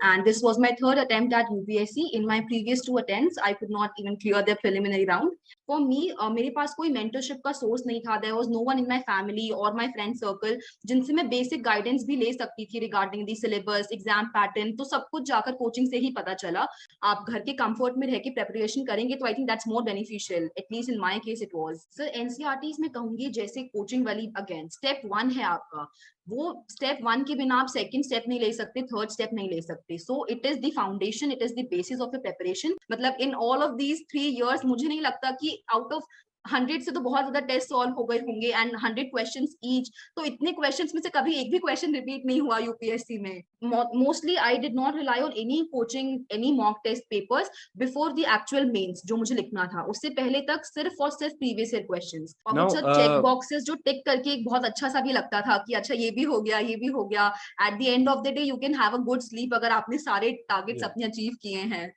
and this was my third attempt at UPSC. In my previous two attempts, I could not even clear the preliminary round. For me, मेरे पास कोई mentorship का source नहीं था. There was no one in my family or my friend circle जिनसे मैं basic guidance भी ले सकती थी regarding the syllabus, exam pattern. तो सब कुछ जाकर coaching से ही पता चला. आप घर के comfort में रह के preparation करेंगे तो I think that's more beneficial. At least in my case it was. Sir, NCERTs में कहूंगी जैसे coaching वाली again step 1 है आपका. वो स्टेप 1 के बिना आप सेकंड स्टेप नहीं ले सकते, थर्ड स्टेप नहीं ले सकते. So it is the foundation, it is the basis of the preparation. मतलब in all of these 3 years मुझे नहीं लगता कि आउट ऑफ 100 से तो बहुत ज्यादा टेस्ट सॉल्व हो गए होंगे एंड 100 क्वेश्चंस ईच. तो इतने क्वेश्चंस में से कभी एक भी क्वेश्चन रिपीट नहीं हुआ यूपीएससी में. Mostly I did not rely on any coaching, any mock test papers before the actual mains जो मुझे लिखना था. उससे पहले तक सिर्फ और सिर्फ प्रीवियस ईयर क्वेश्चंस और कुछ चेक बॉक्सेस जो टिक करके एक बहुत अच्छा सा भी लगता था कि अच्छा ये भी हो गया, ये भी हो गया. At the end of the day you can have a good sleep अगर आपने सारे टारगेट्स अपने अचीव किए हैं.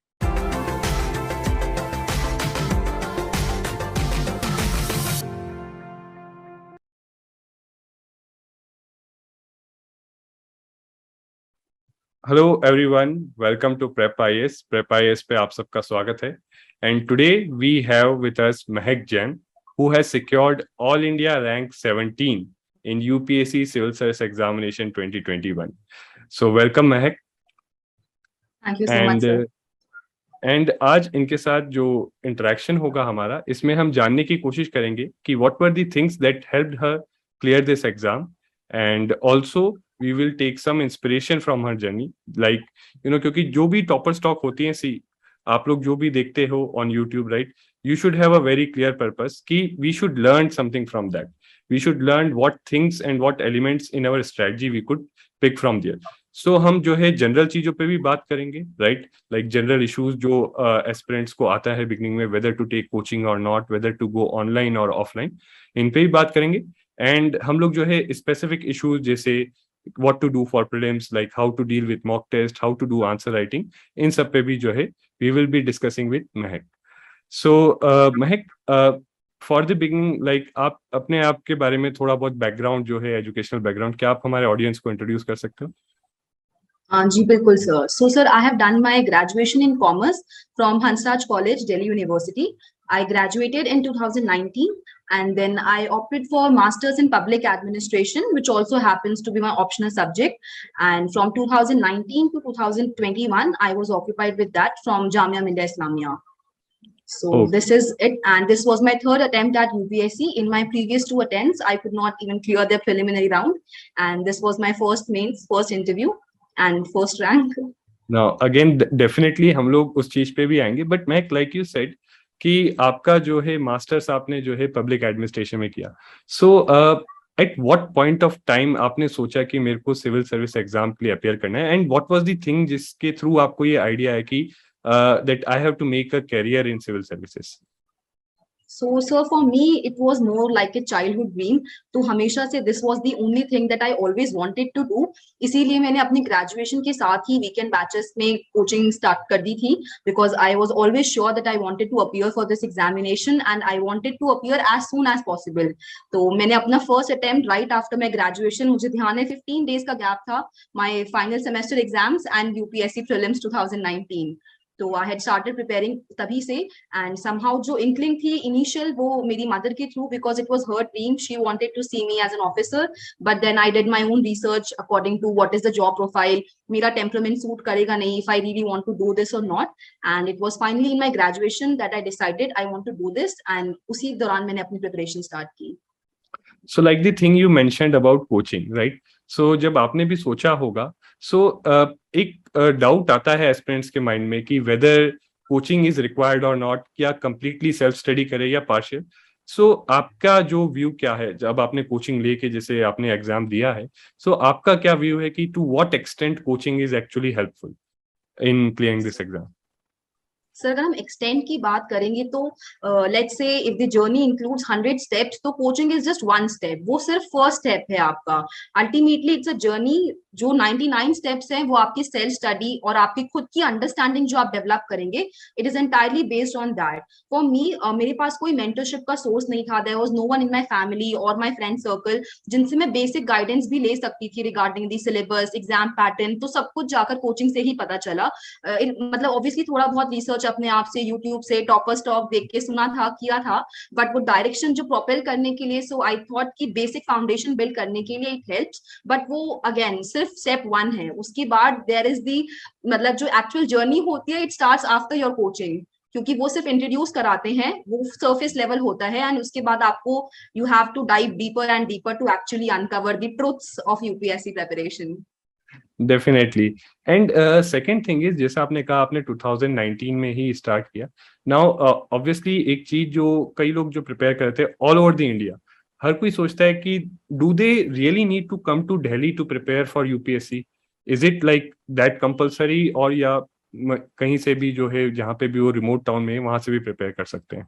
Hello everyone, welcome to prep IAS. Prep IAS पे आप सबका स्वागत है. And today we have with us Mahak Jain, who has secured all India rank 17 in UPSC Civil Service Examination 2021. So welcome Mahak. Thank you so much, sir. And आज इनके साथ जो interaction होगा हमारा, इसमें हम जानने की कोशिश करेंगे कि what were the things that helped her clear this exam, and also we will take some inspiration from her journey. Like क्योंकि जो भी टॉपर स्टॉक होती हैं, सी आप लोग जो भी देखते हो on YouTube, right, you should have a very clear purpose कि we should learn something from that. We should learn what things and what elements in our strategy we could pick from there. So हम जो है general चीजों पे भी बात करेंगे, right, like general issues जो एस्पिरेंट्स को आता है बिगनिंग में, वेदर टू टेक कोचिंग और not, whether to go online और ऑफलाइन, इन पे भी बात करेंगे. एंड हम लोग जो है स्पेसिफिक इश्यूज जैसे what to do for prelims, like how to deal with mock test, how to do answer writing, इन सब पे भी जो है we will be discussing with Mahak. So Mahak, for the beginning, like आप अपने आप के बारे में थोड़ा बहुत बैकग्राउंड जो है, एजुकेशनल बैकग्राउंड, क्या आप हमारे ऑडियंस को इंट्रोड्यूस कर सकते हो? जी बिल्कुल sir. So sir, I have done my graduation in commerce from Hansraj college, Delhi university. I graduated in 2019 and then I opted for masters in public administration, which also happens to be my optional subject. And from 2019 to 2021 I was occupied with that from Jamia Millia Islamia. So this is it, and this was my third attempt at UPSC. In my previous two attempts I could not even clear the preliminary round, and this was my first mains, first interview and first rank. Now again definitely हम लोग उस चीज पे भी आएंगे, but मैं like you said कि आपका जो है मास्टर्स आपने जो है पब्लिक एडमिनिस्ट्रेशन में किया. So at what point of time आपने सोचा कि मेरे को सिविल सर्विस एग्जाम के लिए अपियर करना है, and what was the thing जिसके थ्रू आपको ये आइडिया है कि that I have to make a career in civil services? So, sir, for me, it was more like a childhood dream. तो हमेशा से this was the only thing that I always wanted to do. इसीलिए मैंने अपनी graduation के साथ ही weekend batches में coaching start कर दी थी, because I was always sure that I wanted to appear for this examination and I wanted to appear as soon as possible. तो मैंने अपना first attempt right after my graduation, मुझे ध्यान है 15 days का gap था, my final semester exams and UPSC prelims 2019. तो I had started preparing तभी से, एंड समहाउ जो इंक्लिंग थी इनिशियल वो मेरी मदर के through, because it was her dream. She wanted to see me as an officer, but then I did my own research according to what is the job profile, मेरा temperament suit करेगा नहीं, if I really want to do this और not. And it was finally in my graduation that I decided I want to do this, and उसी दौरान मैंने अपनी preparation start की. So like the thing you mentioned about coaching, right? So जब आपने भी सोचा होगा, so एक डाउट आता है एस्पिरेंट्स के माइंड में कि वेदर कोचिंग इज रिक्वायर्ड और नॉट, क्या कंप्लीटली सेल्फ स्टडी करे या पार्शियल. सो आपका जो व्यू क्या है जब आपने कोचिंग लेके जैसे आपने एग्जाम दिया है, सो आपका क्या व्यू है कि to what extent coaching is actually helpful in clearing this exam? Sir, अगर हम एक्सटेंड की बात करेंगे तो let's say if the journey includes 100 steps, तो coaching is just one step. वो सिर्फ फर्स्ट स्टेप है आपका. अल्टीमेटली इट्स अ जर्नी जो 99 स्टेप्स हैं वो आपकी सेल्फ स्टडी और आपकी खुद की अंडरस्टैंडिंग जो आप डेवलप करेंगे, it is entirely based on that. For me, मेरे पास कोई मेंटरशिप का सोर्स नहीं था, there was no one in my family और माय फ्रेंड सर्कल जिनसे मैं बेसिक गाइडेंस भी ले सकती थी regarding the syllabus, exam pattern. तो सब कुछ जाकर कोचिंग से ही पता चला। मतलब ऑब्वियसली थोड़ा बहुत रिसर्च अपने आप से यूट्यूब से टॉपर स्टॉक देख के सुना था, किया था, बट वो डायरेक्शन जो प्रोपेल करने के लिए, सो आई थॉट कि बेसिक फाउंडेशन बिल्ड करने के लिए इट हेल्प्स। बट वो अगेन सिर्फ स्टेप 1 है, उसके बाद देयर इज दी, मतलब जो एक्चुअल जर्नी होती है, it starts after your coaching. क्योंकि वो सिर्फ इंट्रोड्यूस कराते हैं, वो सरफेस लेवल होता है, एंड उसके बाद आपको you have to dive deeper and deeper to actually uncover the truths of UPSC preparation. Definitely. And second thing is, जैसा आपने कहा आपने 2019 में ही स्टार्ट किया। नाउ ऑब्वियसली एक चीज जो कई लोग जो प्रिपेयर करते हैं ऑल ओवर द इंडिया, हर कोई सोचता है कि do they really need to come to Delhi to prepare for UPSC? Is it like that compulsory, और या कहीं से भी जो है जहाँ पे भी वो रिमोट टाउन में है वहां से भी प्रिपेयर कर सकते हैं?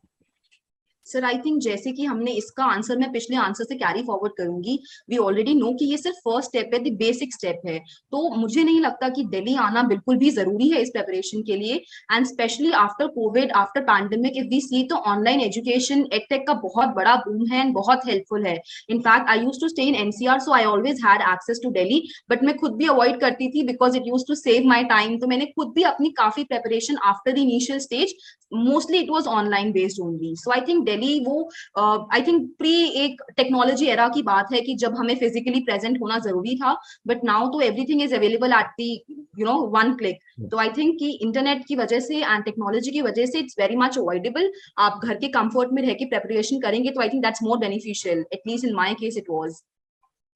सर आई थिंक जैसे कि हमने इसका आंसर मैं पिछले आंसर से कैरी फॉरवर्ड करूंगी, वी ऑलरेडी नो कि ये सिर्फ फर्स्ट स्टेप है, द बेसिक स्टेप है। तो मुझे नहीं लगता कि दिल्ली आना बिल्कुल भी जरूरी है इस प्रिपरेशन के लिए। And specially after COVID, after pandemic, if we see तो ऑनलाइन एजुकेशन एडटेक का बहुत बड़ा बूम है एंड बहुत हेल्पफुल है। In fact I use to stay in NCR, so I always had access to Delhi, but मैं खुद भी अवॉइड करती थी because it use to save my time. तो मैंने खुद भी अपनी काफी preparation after the initial stage, mostly it was online based only. So I think Delhi वो आई थिंक प्री एक टेक्नोलॉजी एरा की बात है कि जब हमें फिजिकली प्रेजेंट होना जरूरी था, बट नाउ तो everything is available at the one click. तो आई थिंक कि इंटरनेट की वजह से एंड टेक्नोलॉजी की वजह से इट्स वेरी मच अवॉइडेबल। आप घर के कंफर्ट में रह के प्रेपरेशन करेंगे तो I think that's more beneficial, at least in my case it was.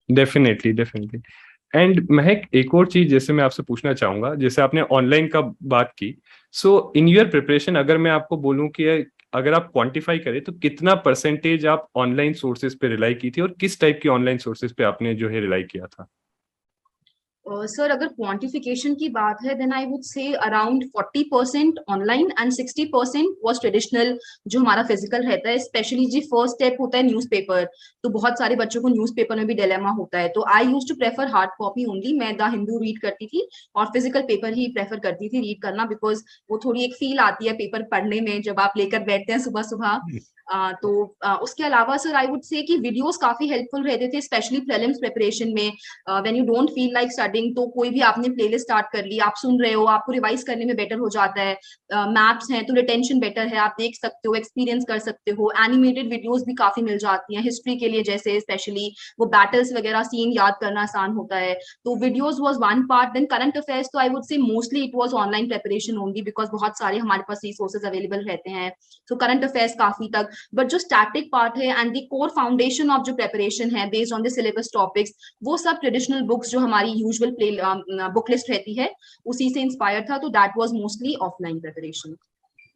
Definitely, definitely. And महक, एक और चीज जैसे मैं आपसे पूछना चाहूंगा, जैसे आपने ऑनलाइन का बात की, सो इन योर प्रिपरेशन अगर मैं आपको बोलूं कि अगर आप क्वांटिफाई करें तो कितना परसेंटेज आप ऑनलाइन सोर्सेज पे रिलाई की थी, और किस टाइप की ऑनलाइन सोर्सेज पे आपने जो है रिलाई किया था? सर अगर क्वांटिफिकेशन की बात है, then I would say around 40% online and 60% was traditional, जो हमारा फिजिकल रहता है। स्पेशली जी फर्स्ट स्टेप होता है न्यूज़पेपर, तो बहुत सारे बच्चों को न्यूज़पेपर में भी डिलेमा होता है। तो I use to prefer hard copy only, मैं द हिंदू रीड करती थी और फिजिकल पेपर ही प्रेफर करती थी रीड करना, बिकॉज वो थोड़ी एक फील आती है पेपर पढ़ने में जब आप लेकर बैठते हैं सुबह सुबह। उसके अलावा सर आई वुड से कि वीडियोस काफी हेल्पफुल रहते थे, स्पेशली प्रीलिम्स प्रिपरेशन में। When you don't feel like studying, तो कोई भी आपने प्लेलिस्ट स्टार्ट कर ली, आप सुन रहे हो, आपको रिवाइज करने में बेटर हो जाता है। मैप्स हैं तो रिटेंशन बेटर है, आप देख सकते हो, एक्सपीरियंस कर सकते हो। एनिमेटेड वीडियोस भी काफी मिल जाती हैं हिस्ट्री के लिए, जैसे स्पेशली वो बैटल्स वगैरह सीन याद करना आसान होता है। तो videos was one part. Then current affairs, तो I would say mostly it was online preparation only, because बहुत सारे हमारे पास रिसोर्सेज अवेलेबल रहते हैं। तो करंट अफेयर्स काफी तक, बट जो स्टैटिक पार्ट है and the core foundation of जो प्रिपरेशन है based on the syllabus topics, वो सब ट्रेडिशनल बुक्स जो हमारी यूजुअल बुक लिस्ट रहती है उसी से इंस्पायर था। तो that was mostly offline preparation.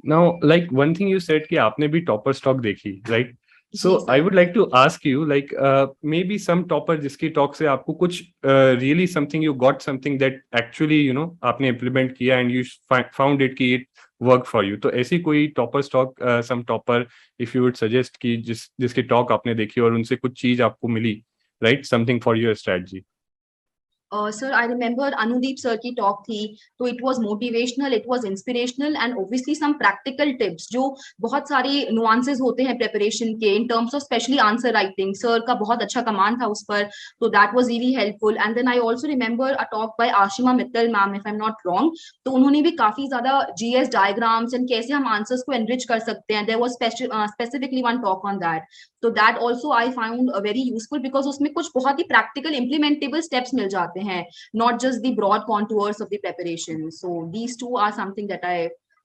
Now like one thing you said कि आपने भी टॉपर स्टॉक देखी, राइट? सो जी I sir. Would like to ask you, like maybe some topper जिसकी टॉक से आपको कुछ really something, you got something that actually you know आपने इम्प्लीमेंट किया एंड यू फाउंड इट कि इट वर्क फॉर यू। तो ऐसी कोई टॉपर स्टॉक, some topper if you would suggest कि जिसकी टॉक आपने देखी और उनसे कुछ चीज आपको मिली, right, something for your strategy? Sir I remember Anudeep sir की टॉक थी, तो it was motivational, it was inspirational and obviously some practical tips, जो बहुत सारे नुआंसेस होते हैं प्रिपरेशन के in terms of specially answer writing. Sir का बहुत अच्छा कमांड था उस पर, तो that was really helpful. And then I also remember a talk by Ashima Mittal ma'am, if I am not wrong. तो उन्होंने भी काफी ज्यादा जीएस डायग्राम्स एंड कैसे हम आंसर्स को एनरिच कर सकते हैं, there was specifically one talk on that. तो that also I found very useful, because उसमें कुछ बहुत ही प्रैक्टिकल इम्प्लीमेंटेबल स्टेप्स मिल जाते हैं, not just the broad contours of the preparation. So these two are something that I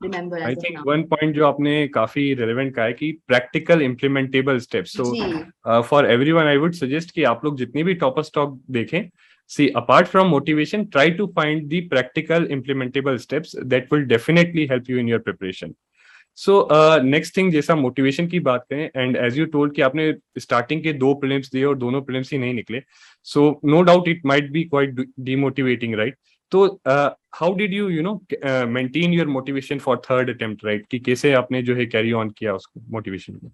remember I as of think now. One point जो आपने काफी रेलेवेंट कहा है कि प्रैक्टिकल इम्प्लीमेंटेबल स्टेप्स। जी so for everyone I would suggest कि आप लोग जितनी भी टॉपर स्टॉक देखें, see apart from motivation, try to find the practical implementable steps that will definitely help you in your preparation. So next thing, जैसा motivation की बात करें, एंड एज यू टोल्ड कि आपने स्टार्टिंग के 2 प्रीलिम्स दिए और दोनों प्रीलिम्स ही नहीं निकले, so no doubt it might be quite demotivating, right? तो how did you you know maintain your motivation for third attempt, right? कि कैसे आपने जो है कैरी ऑन किया उसको मोटिवेशन को?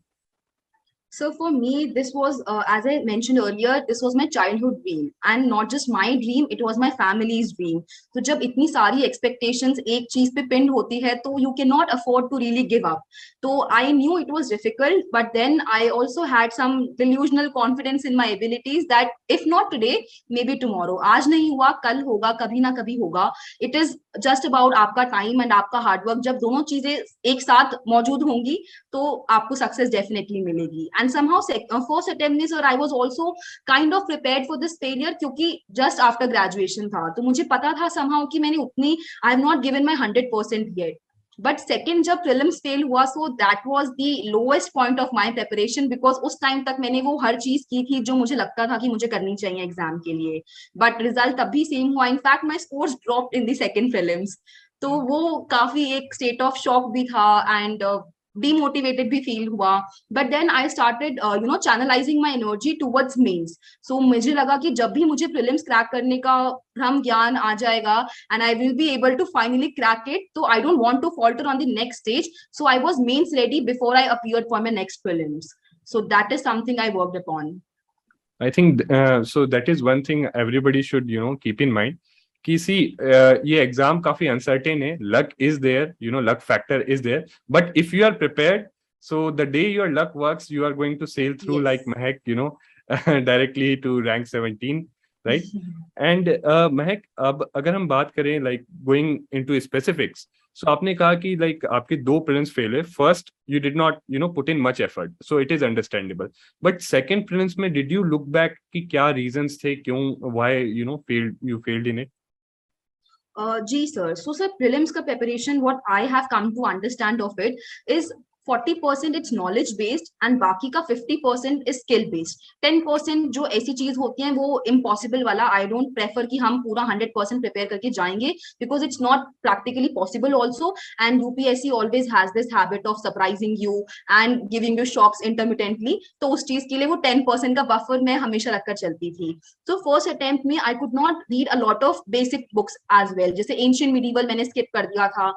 So for me, this was, as I mentioned earlier, this was my childhood dream, and not just my dream, it was my family's dream. तो जब इतनी सारी expectations एक चीज पे pinned होती है, तो you cannot afford to really give up. तो I knew it was difficult, but then I also had some delusional confidence in my abilities that if not today, maybe tomorrow. आज नहीं हुआ, कल होगा, कभी ना कभी होगा. It is just about आपका time and आपका hard work. जब दोनों चीजें एक साथ मौजूद होंगी, तो आपको सक्सेस डेफिनेटली मिलेगी. एंड समहाउ फर्स्ट अटेम्प्ट में sir I was also kind of prepared for this failure, क्योंकि जस्ट आफ्टर ग्रेजुएशन था, तो मुझे पता था समहाउ कि मैंने उतनी, I have not given my 100% yet. But second जब प्रीलिम्स फेल हुआ, so that was the lowest point of my preparation, because उस टाइम तक मैंने वो हर चीज की थी जो मुझे लगता था कि मुझे करनी चाहिए एग्जाम के लिए. बट रिजल्ट तब भी सेम हुआ. In fact my scores dropped in the second prelims. तो वो काफी एक स्टेट ऑफ शॉक भी था, एंड demotivated भी फील हुआ. But then I started channelizing my energy towards mains. So मुझे लगा कि जब भी मुझे प्रीलिम्स क्रैक करने का भ्रम ज्ञान आ जाएगा, and I will be able to finally crack it, तो I don't want to falter on the next stage. So I was mains ready before I appeared for my next prelims. So that is something I worked upon. I think so that is one thing everybody should keep in mind कि सी ये exam काफी uncertain है. Luck is there, luck factor is there, but if you are prepared, so the day your luck works, you are going to sail through like Mehak, directly to rank 17, right? And Mehak, अब अगर हम बात करें like going into specifics, so आपने कहा कि like आपके 2 prelims fail है. First you did not put in much effort, so it is understandable. But second prelims में did you look back कि क्या reasons थे, क्यों, why you failed in it? जी सर. सो सर, प्रीलिम्स का preparation, what I have come to understand of it is 40% it's knowledge based, and बाकी का 50% is skill based. 10% जो ऐसी चीज होती है वो इम्पॉसिबल वाला, आई डोंट प्रेफर कि हम पूरा 100% प्रिपेयर करके जाएंगे, because it's not practically possible also. And UPSC always has this habit of surprising you and giving you shocks intermittently. तो उस चीज के लिए वो 10% का बफर मैं हमेशा रखकर चलती थी. सो फर्स्ट अटेम्प्ट में I could not read a lot of basic books as well. जैसे एंशिएंट मिडीवल मैंने स्किप कर दिया था.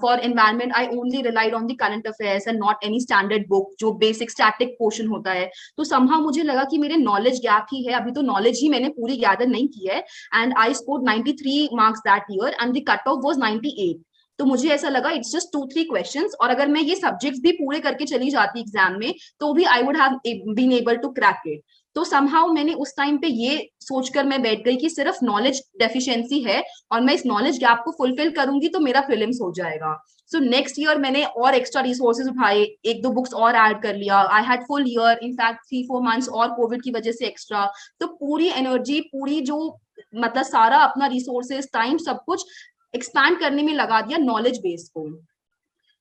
For environment I only relied on the current affairs and not any standard book, जो बेसिक स्टैटिक पोर्शन होता है. तो somehow मुझे लगा कि मेरे नॉलेज गैप ही है, अभी तो नॉलेज ही मैंने पूरी गैदर नहीं की है. And I scored 93 marks that year, and the cut off was 98. तो मुझे ऐसा लगा इट्स जस्ट 2-3 क्वेश्चंस, और अगर मैं ये सब्जेक्ट्स भी पूरे करके चली जाती एग्जाम में, तो भी I would have been able to crack it. तो समहाउ मैंने उस टाइम पे ये सोचकर मैं बैठ गई कि सिर्फ नॉलेज डेफिशिएंसी है, और मैं इस नॉलेज गैप को फुलफिल करूंगी तो मेरा प्रीलिम्स हो जाएगा. सो नेक्स्ट ईयर मैंने और एक्स्ट्रा रिसोर्सेज उठाए, 1-2 बुक्स और ऐड कर लिया. I had full year, in fact 3-4 months और कोविड की वजह से एक्स्ट्रा. तो पूरी एनर्जी, पूरी जो मतलब सारा अपना रिसोर्सेज, टाइम, सब कुछ एक्सपैंड करने में लगा दिया नॉलेज बेस को.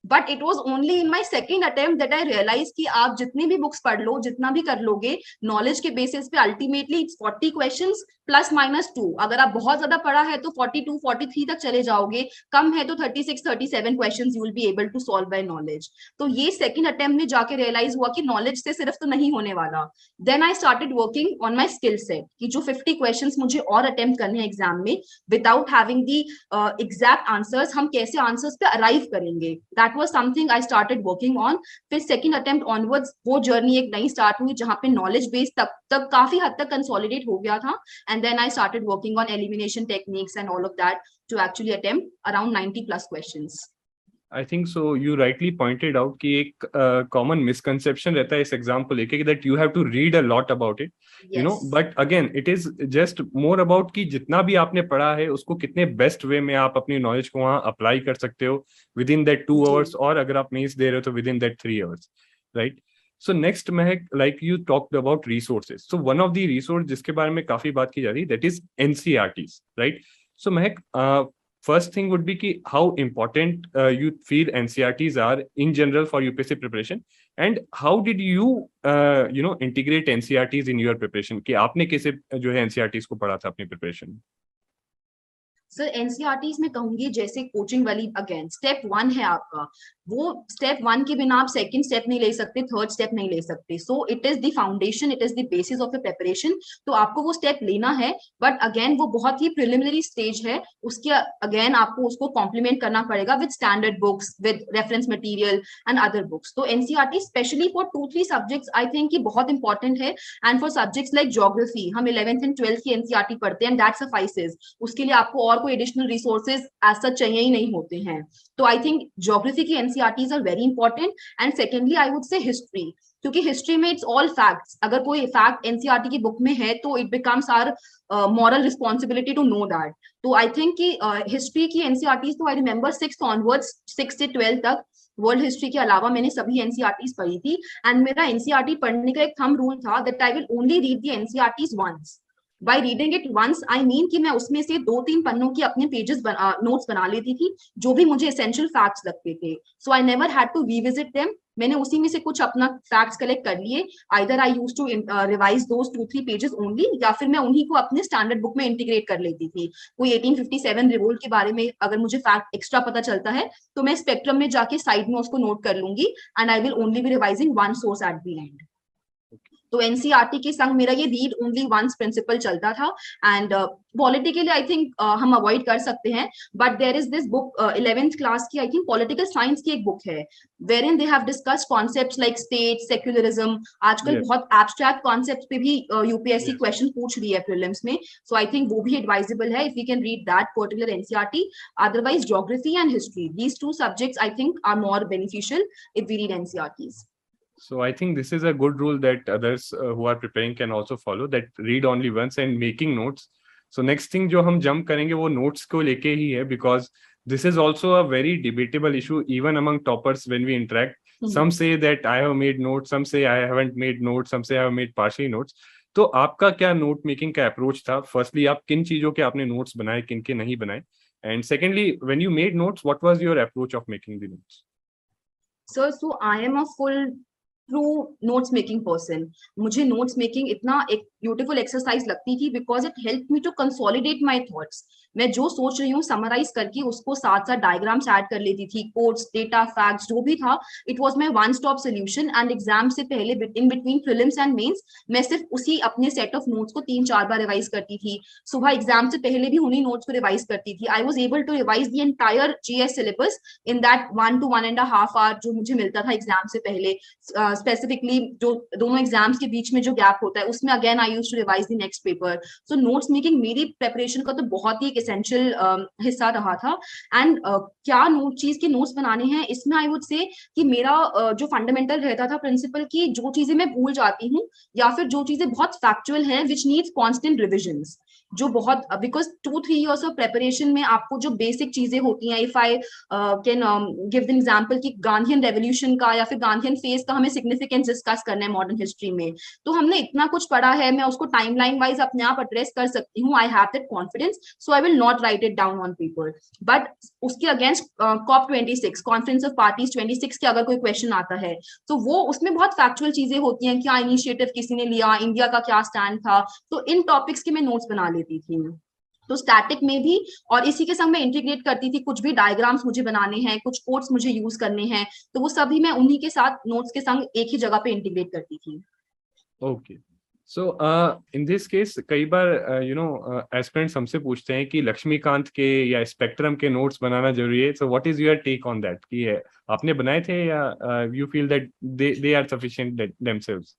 But it was only in my second attempt that I realise कि आप जितनी भी बुक्स पढ़ लो, जितना भी कर लोगे नॉलेज के बेसिस पे, अल्टीमेटली इट्स 40 क्वेश्चंस +-2. अगर आप बहुत ज्यादा पढ़ा है तो 42-43 तक चले जाओगे, कम है तो 36-37 questions you will be able to solve by knowledge. तो ये सेकंड अटेम्प्ट में जाके रियलाइज हुआ कि नॉलेज से सिर्फ तो नहीं होने वाला. Then I started working on my skill set कि जो 50 क्वेश्चंस मुझे और अटेम्प्ट करने हैं एग्जाम में, without having the exact answers, हम कैसे आंसर्स पे अराइव करेंगे. That was something I started working on. फिर सेकंड अटेम्प्ट ऑनवर्ड्स वो जर्नी एक नई स्टार्ट हुई, जहां पे नॉलेज बेस तब काफी हद तक कंसोलिडेट हो गया था. And then I started working on elimination techniques and all of that to actually attempt around 90+ questions. I think so. You rightly pointed out कि एक common misconception रहता है इस एग्जाम को लेके, that you have to read a lot about it, but again it is just more about कि जितना भी आपने पढ़ा है उसको कितने बेस्ट वे में आप अपनी नॉलेज को वहाँ अप्लाई कर सकते हो within that 2 hours, और अगर आप मेंस दे रहे हो तो within that 3 hours, right? So next, Mehak, like you talked about resources. So one of the resource जिसके बारे में काफी बात की जा रही है, that is NCERTs, right? So Mehak, first thing would be ki how important you feel NCERTs are in general for UPSC preparation, and how did you integrate NCERTs in your preparation? कि आपने कैसे जो है NCERTs को पढ़ा था अपनी preparation में? सर एनसीईआरटीज में कहूंगी जैसे कोचिंग वाली, अगेन स्टेप 1 है आपका वो स्टेप 1 के बिना आप सेकंड स्टेप नहीं ले सकते, थर्ड स्टेप नहीं ले सकते. So it is the foundation, it is the basis of the preparation. तो आपको वो स्टेप लेना है, बट अगेन वो बहुत ही प्रिलिमिनरी स्टेज है. उसके अगेन आपको उसको कॉम्प्लीमेंट करना पड़ेगा with standard books, with reference material and other books. तो NCERT specially for 2-3 subjects I think ये बहुत इंपॉर्टेंट है. And for subjects like geography, हम 11th एंड 12th की एनसीईआरटी पढ़ते हैं, एंड दैट सफाइसेस. उसके लिए आपको और कोई एडिशनल रिसोर्सेज एज सच चाहिए ही नहीं होते हैं. तो आई थिंक ज्योग्राफी की NCERTs are very important. And secondly I would say history, क्योंकि हिस्ट्री में इट्स ऑल फैक्ट्स. अगर कोई फैक्ट एनसीईआरटी की बुक में है तो it becomes our moral responsibility to know that. तो आई थिंक कि हिस्ट्री की एनसीईआरटीज तो आई रिमेंबर 6th ऑनवर्ड्स, 6 से 12 तक वर्ल्ड हिस्ट्री के अलावा मैंने सभी एनसीईआरटीज पढ़ी थी. एंड मेरा एनसीईआरटी पढ़ने का एक थंब रूल था that I will only read the NCERTs once. By reading it once I mean कि मैं उसमें से 2-3 पन्नों की अपने पेजेस नोट्स बना लेती थी जो भी मुझे एसेंशियल फैक्ट्स लगते थे. So I never had to revisit them. मैंने उसी में से कुछ अपना फैक्ट्स कलेक्ट कर लिए. Either I used to revise those 2-3 pages only, या फिर मैं उन्हीं को अपने स्टैंडर्ड बुक में इंटीग्रेट कर लेती थी. कोई 1857 रिवोल्ट के बारे में अगर मुझे फैक्ट एक्स्ट्रा पता चलता है तो मैं स्पेक्ट्रम में जाके साइड में उसको नोट कर लूंगी, and I will only be revising one source at the end. तो एनसीईआरटी के संग मेरा ये रीड ओनली वंस प्रिंसिपल चलता था. एंड पॉलिटिकली आई थिंक हम अवॉइड कर सकते हैं, but there is this book 11th class की, आई थिंक पॉलिटिकल साइंस की एक बुक है, where in they have discussed concepts like state, secularism. आजकल Yes. बहुत एब्स्ट्रैक्ट कॉन्सेप्ट्स पे भी यूपीएससी Yes. क्वेश्चन पूछ रही है प्रीलिम्स में. सो आई थिंक वो भी एडवाइजेबल है if we can read that particular NCERT. Otherwise geography and history, these 2 subjects I think are more beneficial if we read NCERTs. So I think this is a good rule that others who are preparing can also follow, that read only once and making notes. So next thing जो हम jump करेंगे वो notes को लेके ही है, because this is also a very debatable issue even among toppers when we interact. Some say that I have made notes, some say I haven't made notes, some say I have made partially notes. तो आपका क्या note making का approach था? Firstly, आप किन चीजों के आपने notes बनाए, किन के नहीं बनाए? And secondly, when you made notes, what was your approach of making the notes? So I am a full through notes making person. मुझे नोट्स मेकिंग इतना एक ब्यूटीफुल एक्सरसाइज लगती थी because it help me to consolidate my thoughts. मैं जो सोच रही हूँ समराइज करके उसको साथ साथ डायग्राम्स ऐड कर लेती थी, कोड्स, डेटा, फैक्ट्स जो भी था. It was my one stop solution. And exam से पहले in between prelims and mains मैं सिर्फ उसी अपने सेट ऑफ नोट्स को 3-4 बार रिवाइज करती थी. सुबह एग्जाम से पहले भी उन्हीं नोट्स को रिवाइज करती थी. I was able to revise the entire GS syllabus in that 1 to 1.5 hour जो मुझे मिलता था एग्जाम से पहले. स्पेसिफिकली जो दोनों एग्जाम्स के बीच में जो गैप होता है उसमें again I used to revise the next paper. So notes making मेरी प्रेपरेशन का तो बहुत ही एक एसेंशियल हिस्सा रहा था. एंड क्या चीज के नोट्स बनाने हैं इसमें आई वुड से कि मेरा जो फंडामेंटल रहता था प्रिंसिपल की जो चीजें मैं भूल जाती हूँ या फिर जो चीजें बहुत फैक्चुअल हैं विच नीड्स कॉन्स्टेंट रिविजन्स, जो बहुत बिकॉज 2-3 years ऑफ प्रेपरेशन में आपको जो बेसिक चीजें होती हैं, if I can give the example कि गांधीयन रेवोल्यूशन का या फिर गांधीयन फेज का हमें सिग्निफिकेंस डिस्कस करना है मॉडर्न हिस्ट्री में, तो हमने इतना कुछ पढ़ा है, मैं उसको टाइमलाइन वाइज अपने आप एड्रेस कर सकती हूँ. I have that confidence, so I will not write it down on paper. But उसके against COP 26 conference of parties 26 के अगर कोई क्वेश्चन आता है तो वो उसमें बहुत फैक्चुअल चीजें होती हैं, क्या इनिशिएटिव किसी ने लिया, इंडिया का क्या स्टैंड था. तो इन टॉपिक्स के मैं नोट्स बना लेती थी. तो स्टैटिक में भी और इसी के संग मैं इंटीग्रेट करती थी, कुछ भी डायग्राम्स मुझे बनाने हैं, कुछ कोड्स मुझे यूज करने हैं, तो वो सभी मैं उन्हीं के साथ नोट्स के संग एक ही जगह पे इंटीग्रेट करती थी. Okay, so in this case कई बार एस्पिरेंट्स हमसे पूछते हैं कि लक्ष्मीकांत के या स्पेक्ट्रम के नोट्स बनाना जरूरी है. So what is your take on that, कि आपने बनाए थे या you feel that they are sufficient themselves?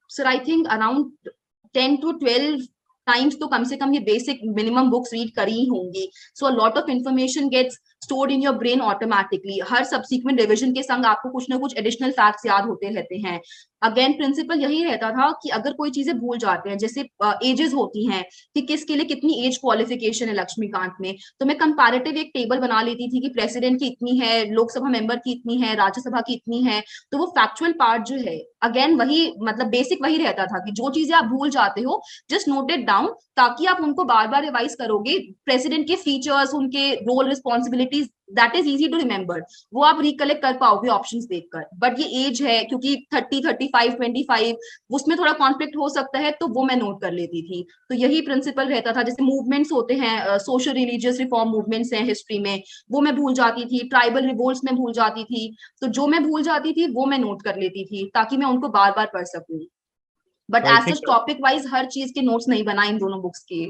Sir I think around 10 to 12 times तो कम से कम ये बेसिक मिनिमम बुक्स रीड करी होंगी. So a lot of information gets stored in your brain automatically. हर subsequent revision के संग आपको कुछ ना कुछ additional facts याद होते रहते हैं. अगेन प्रिंसिपल यही रहता था कि अगर कोई चीजें भूल जाते हैं, जैसे एजेस होती हैं कि किसके लिए कितनी एज क्वालिफिकेशन है लक्ष्मीकांत में, तो मैं कंपैरेटिव एक टेबल बना लेती थी कि प्रेसिडेंट की इतनी है, लोकसभा मेंबर की इतनी है, राज्यसभा की इतनी है. तो वो फैक्चुअल पार्ट जो है अगेन वही मतलब बेसिक वही रहता था कि जो चीजें आप भूल जाते हो जस्ट नोट इट डाउन, ताकि आप उनको बार बार रिवाइज करोगे। प्रेसिडेंट के फीचर्स, उनके role responsibilities, that is easy to remember, वो आप रिकलेक्ट कर पाओगे ऑप्शंस देखकर। बट ये एज है क्योंकि 30, 35, 25 उसमें थोड़ा कॉन्फ्लिक्ट हो सकता है, तो वो मैं नोट कर लेती थी। तो यही प्रिंसिपल रहता था। जैसे मूवमेंट्स होते हैं, सोशल रिलीजियस रिफॉर्म मूवमेंट्स हैं हिस्ट्री में, वो मैं भूल जाती थी। ट्राइबल रिवोल्ट्स में भूल जाती थी। तो जो मैं भूल जाती थी वो मैं नोट कर लेती थी, ताकि मैं उनको बार बार पढ़ सकूं। But So I as think such topic wise हर चीज के नोट्स नहीं बनाए इन दोनों बुक्स के।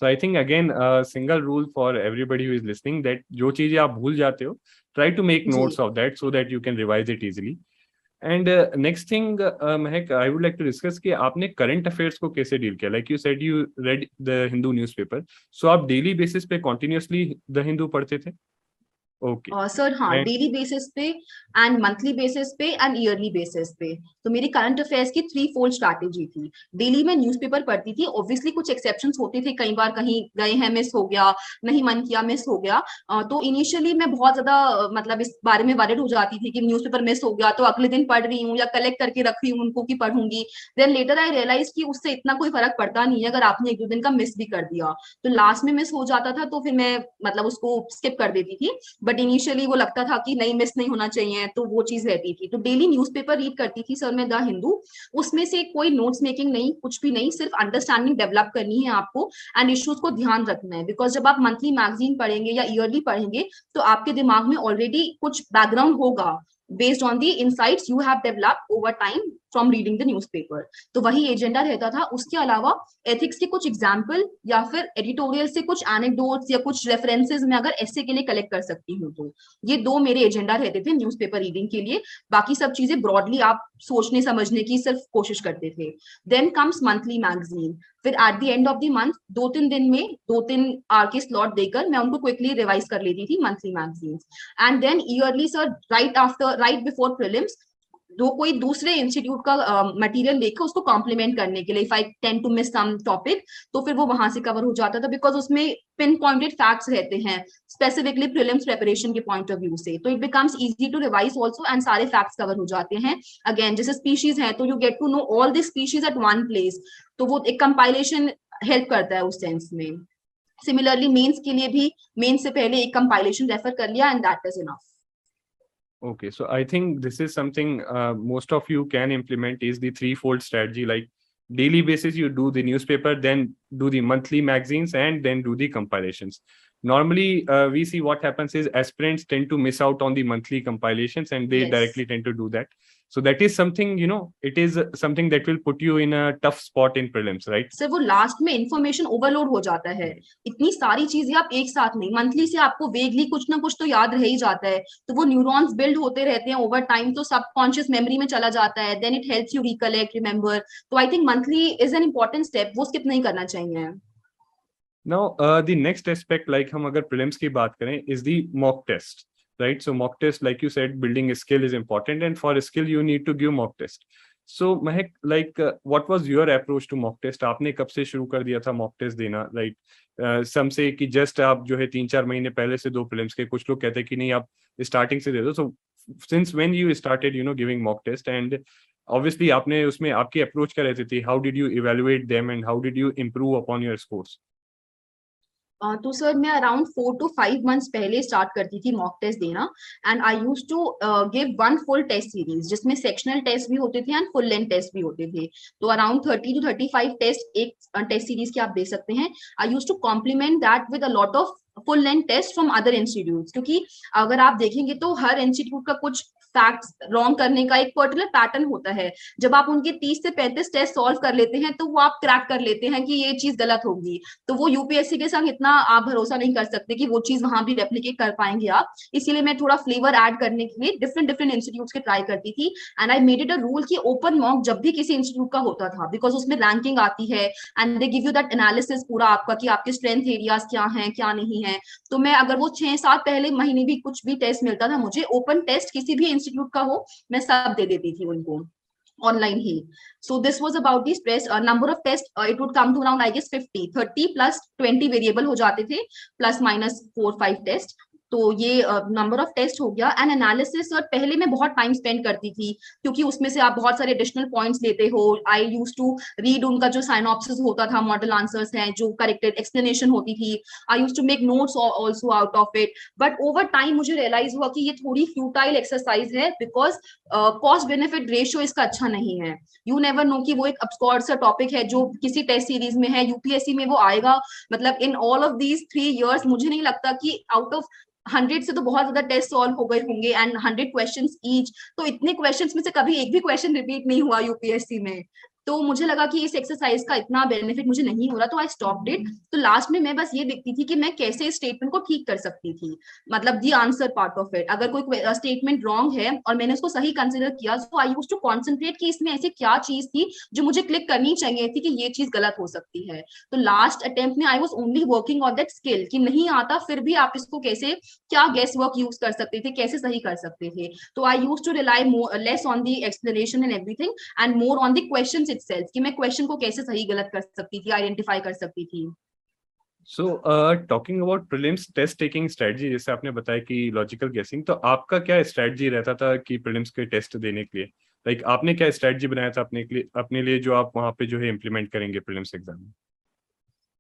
so I think again a single rule for everybody who is listening that जो चीजें आप भूल जाते हो, try to make ji notes of that so that you can revise it easily. And next thing, Mehak, I would like to discuss कि आपने current affairs को कैसे deal किया? Like you said, you read the Hindu newspaper. So आप daily basis पे continuously the Hindu पढ़ते थे? Okay. Sir हाँ, And डेली बेसिस पे एंड मंथली बेसिस पे एंड ईयरली बेसिस पे। तो मेरी करंट अफेयर्स की 3 फोल्ड स्ट्रैटेजी थी। डेली मैं न्यूज़पेपर पढ़ती थी। ऑब्वियसली कुछ एक्सेप्शंस होते थे, कई बार कहीं गए हैं मिस हो गया, नहीं मन किया मिस हो गया। तो इनिशियली मैं बहुत ज्यादा मतलब इस बारे में वरिड हो जाती थी कि न्यूज़पेपर मिस हो गया तो अगले दिन पढ़ रही हूँ या कलेक्ट करके रख रही हूँ उनको कि पढ़ूंगी। देन लेटर आई रियलाइज कि उससे इतना कोई फर्क पड़ता नहीं है अगर आपने 1-2 दिन का मिस भी कर दिया। तो लास्ट में मिस हो जाता था तो फिर मैं मतलब उसको स्किप कर देती थी। बट इनिशियली वो लगता था कि नहीं मिस नहीं होना चाहिए, तो वो चीज रहती थी। तो डेली न्यूज़पेपर रीड करती थी सर मैं, द हिंदू। उसमें से कोई नोट्स मेकिंग नहीं, कुछ भी नहीं, सिर्फ अंडरस्टैंडिंग डेवलप करनी है आपको एंड इश्यूज को ध्यान रखना है। बिकॉज जब आप मंथली मैगजीन पढ़ेंगे या ईयरली पढ़ेंगे तो आपके दिमाग में ऑलरेडी कुछ बैकग्राउंड होगा based on the insights you have developed over time from reading the newspaper. तो वही एजेंडा रहता था। उसके अलावा एथिक्स के कुछ एग्जाम्पल या फिर एडिटोरियल से कुछ एनेक्डोट्स या कुछ रेफरेंसेस में अगर ऐसे के लिए कलेक्ट कर सकती हूँ, तो ये 2 मेरे एजेंडा रहते थे न्यूज़पेपर रीडिंग के लिए। बाकी सब चीजें ब्रॉडली आप सोचने समझने की सिर्फ कोशिश करते थे। Then comes monthly magazine. फिर at the end of the month 2-3 दिन में 2-3 आवर के स्लॉट देकर मैं उनको क्विकली रिवाइज कर लेती थी monthly magazine. And then yearly sir, right before prelims, जो कोई दूसरे इंस्टीट्यूट का मटेरियल लेकर उसको कॉम्प्लीमेंट करने के लिए, if I tend to miss some topic, तो फिर वो वहां से कवर हो जाता था। बिकॉज उसमें पिन पॉइंटेड फैक्ट्स रहते हैं स्पेसिफिकली प्रीलिम्स प्रिपरेशन के पॉइंट ऑफ व्यू से, तो it becomes easy to revise also and सारे फैक्ट्स कवर हो जाते हैं। अगेन जैसे स्पीशीज है तो you get to know all the species at one place, तो वो एक कंपाइलेशन हेल्प करता है उस सेंस में। सिमिलरली मेंस के लिए भी मेंस से पहले एक कंपाइलेशन रेफर कर लिया and that is enough. okay, so I think this is something most of you can implement is the threefold strategy. Like daily basis, you do the newspaper, then do the monthly magazines, and then do the compilations. Normally, we see what happens is aspirants tend to miss out on the monthly compilations, and they Yes. directly tend to do that. So that is something, you know, it is something that will put you in a tough spot in prelims, right? Sir वो last में information overload हो जाता है। इतनी सारी चीजें आप एक साथ नहीं, मंथली से आपको वेगली कुछ ना कुछ तो याद रह ही जाता है। तो वो न्यूरॉन्स बिल्ड होते रहते हैं ओवर टाइम, तो सबकॉन्शियस मेमोरी में चला जाता है। Then it helps you recollect, remember. तो I think monthly is an important step, वो स्किप नहीं करना चाहिए। Now, the next aspect, like हम अगर prelims की बात करें, is the mock test, right? So mock test, like you said, building a skill is important, and for a skill you need to give mock test. So Mehak, like what was your approach to mock test? आपने कब से शुरू कर दिया था mock test देना? Like some say कि just आप जो है 3-4 महीने पहले से 2 prelims के, कुछ लोग कहते हैं कि नहीं आप starting से दे दो. So since when you started, you know, giving mock test, and obviously आपने उसमें आपकी approach क्या रहती थी? How did you evaluate them and how did you improve upon your scores? तो सर मैं अराउंड 4 to 5 months पहले स्टार्ट करती थी मॉक टेस्ट देना। And I use to give 1 full test series, जिसमें सेक्शनल टेस्ट भी होते थे एंड फुल लेंथ टेस्ट भी होते थे। तो अराउंड 30 to 35 टेस्ट एक टेस्ट सीरीज के आप दे सकते हैं। I use to complement that with a lot of full length test from other institute, क्योंकि अगर आप देखेंगे तो हर इंस्टीट्यूट का कुछ फैक्ट्स रॉन्ग करने का एक पर्टिकुलर पैटर्न होता है। जब आप उनके 30 से 35 टेस्ट सॉल्व कर लेते हैं तो वो आप क्रैक कर लेते हैं कि ये चीज गलत होगी। तो वो यूपीएससी के संग इतना आप भरोसा नहीं कर सकते कि वो चीज वहां भी रेप्लिकेट कर पाएंगे आप। इसीलिए मैं थोड़ा फ्लेवर ऐड करने के लिए डिफरेंट डिफरेंट इंस्टीट्यूट के ट्राई करती थी। And I made it a rule कि ओपन मॉक जब भी किसी इंस्टीट्यूट का होता था, बिकॉज उसमें रैंकिंग आती है and they give you that analysis पूरा आपका कि आपके स्ट्रेंथ एरियाज क्या हैं क्या नहीं है। तो मैं अगर वो 6-7 पहले महीने भी कुछ भी टेस्ट मिलता था मुझे, ओपन टेस्ट किसी भी इंस्टीट्यूट का हो, मैं सब दे देती थी उनको online he. So this was about the stress number of tests. It would come to around I guess 50, 30 plus 20 variable हो जाते थे, प्लस माइनस 4-5 टेस्ट। तो ये नंबर ऑफ टेस्ट हो गया। एंड एनालिसिस सर पहले मैं बहुत टाइम स्पेंड करती थी, क्योंकि उसमें से आप बहुत सारे एडिशनल पॉइंट्स लेते हो। आई यूज टू रीड उनका जो साइनॉप्सिस होता था, मॉडल आंसर्स हैं, जो करेक्टेड एक्सप्लेनेशन होती थी, I use to make notes also out of it. But over time मुझे रियलाइज हुआ कि ये थोड़ी फ्यूटाइल एक्सरसाइज है, बिकॉज कॉस्ट बेनिफिट रेशियो इसका अच्छा नहीं है। यू नेवर नो कि वो एक ऑब्सक्योर सा टॉपिक है जो किसी टेस्ट सीरीज में है, यूपीएससी में वो आएगा। मतलब in all of these 3 years मुझे नहीं लगता कि आउट ऑफ 100 से तो बहुत ज्यादा टेस्ट सॉल्व हो गए होंगे, एंड 100 क्वेश्चंस ईच, तो इतने क्वेश्चंस में से कभी एक भी क्वेश्चन रिपीट नहीं हुआ यूपीएससी में। तो मुझे लगा कि इस एक्सरसाइज का इतना बेनिफिट मुझे नहीं हो रहा, तो आई स्टॉप्ड इट। तो लास्ट में मैं बस ये देखती थी कि मैं कैसे स्टेटमेंट को ठीक कर सकती थी, मतलब the answer part of it. अगर कोई स्टेटमेंट रॉन्ग है और मैंने उसको सही कंसिडर किया, तो आई यूज टू कॉन्सेंट्रेट कि इसमें ऐसी क्या चीज थी जो मुझे क्लिक करनी चाहिए थी कि ये चीज गलत हो सकती है। तो लास्ट अटेम्प्ट में I was only working on that skill कि नहीं आता फिर भी आप इसको कैसे, क्या गेस वर्क यूज कर सकते थे, कैसे सही कर सकते थे। तो I use to rely less on the explanation and everything, and more on the questions itself, कि मैं क्वेश्चन को कैसे सही गलत कर सकती थी, आइडेंटिफाई कर सकती थी। So talking about prelims test taking strategy, जैसे आपने बताया कि लॉजिकल गेसिंग, तो आपका क्या स्ट्रेटजी रहता था कि प्रीलिम्स के टेस्ट देने के लिए? लाइक आपने क्या स्ट्रेटजी बनाया था अपने लिए जो आप वहाँ पे जो है इम्प्लीमेंट करेंगे प्रीलिम्स एग्जाम में?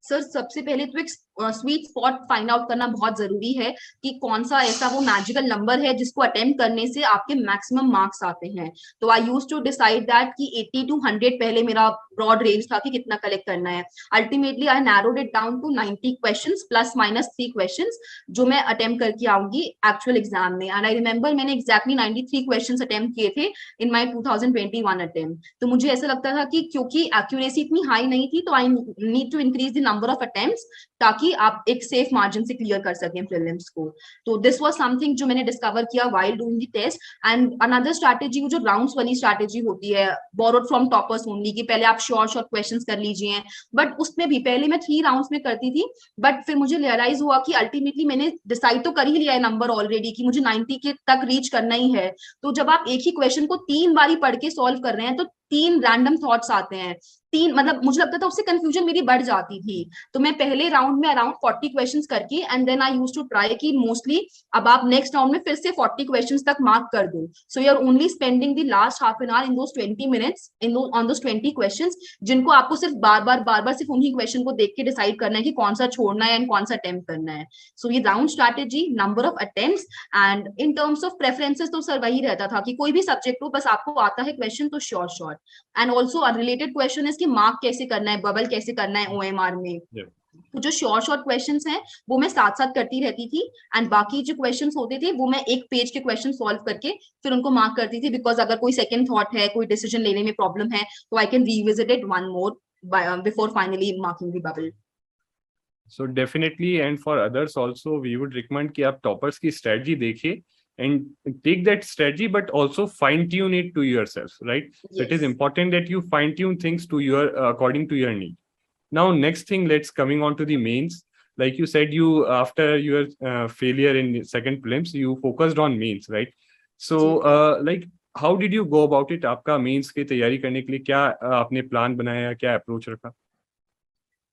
सर सबसे पहले तो एक स्वीट स्पॉट फाइंड आउट करना बहुत जरूरी है कि कौन सा ऐसा वो मैजिकल नंबर है जिसको अटेम्प्ट करने से आपके मैक्सिमम मार्क्स आते हैं। तो I use to decide that कि 80 to 100 पहले मेरा ब्रॉड रेंज था कि कितना कलेक्ट करना है। Ultimately I narrowed it down to 90 questions plus minus 3 questions जो मैं अटेम्प्ट करके आऊंगी एक्चुअल एग्जाम में। एंड आई रिमेंबर मैंने एक्जैक्टली 93 क्वेश्चंस अटेम्प्ट किए थे इन माई 2021 अटेम्प्ट। तो मुझे ऐसा लगता था कि क्योंकि एक्यूरेसी इतनी हाई नहीं थी, तो I need to increase the number of attempts ताकि आप एक सेफ मार्जिन से क्लियर कर सकें प्रीलिम्स को। तो दिस वाज समथिंग जो मैंने डिस्कवर किया while doing the test. And another strategy जो राउंड्स वाली स्ट्रैटेजी होती है, बोरोड फ्रॉम टॉपर्स ओनली, कि पहले आप शॉर्ट शॉर्ट क्वेश्चंस कर लीजिए। बट उसमें भी पहले मैं 3 राउंड्स में करती थी, बट फिर मुझे रियलाइज हुआ कि अल्टीमेटली मैंने डिसाइड तो कर ही लिया है नंबर ऑलरेडी कि मुझे 90 के तक रीच करना ही है। तो जब आप एक ही क्वेश्चन को 3 बारी पढ़ के सॉल्व कर रहे हैं, तो 3 रैंडम थॉट्स आते हैं। 3 मतलब मुझे लगता था उससे कंफ्यूजन मेरी बढ़ जाती थी। तो मैं पहले राउंड में अराउंड 40 क्वेश्चंस करके, and then I use to try कि मोस्टली अब आप नेक्स्ट राउंड में फिर से 40 क्वेश्चंस तक मार्क कर दो। So you are only spending the last half an hour in those 20 minutes in on those 20 questions, जिनको आपको सिर्फ बार बार सिर्फ उन्हीं क्वेश्चन को देख के डिसाइड करना है कि कौन सा छोड़ना है एंड कौन सा अटेम्प्ट करना है। सो ये round strategy, number of attempts, and in terms of preferences तो सर वही रहता था कि कोई भी सब्जेक्ट हो, बस आपको आता है क्वेश्चन तो short short. And also related question है कि मार्क कैसे करना है, बबल कैसे करना है ओएमआर में। Yeah. तो जो शॉर्ट शॉर्ट क्वेश्चंस हैं वो मैं साथ साथ करती रहती थी, एंड बाकी जो क्वेश्चंस होते थे वो मैं एक पेज के क्वेश्चन सॉल्व करके फिर उनको मार्क करती थी, बिकॉज अगर कोई सेकंड थॉट है, कोई डिसीजन लेने में प्रॉब्लम है, तो I can revisit it one more before finally marking the bubble. So definitely, and for others also, we would recommend कि आप toppers की strategy देखिए and take that strategy, but also fine tune it to yourself, right? So it is Yes. important that you fine tune things to your according to your need. Now, next thing, let's coming on to the mains. Like you said, you after your failure in second prelims, you focused on mains, right? So, like, how did you go about it? आपका mains की तैयारी करने के लिए क्या आपने plan बनाया, क्या अप्रोच रखा?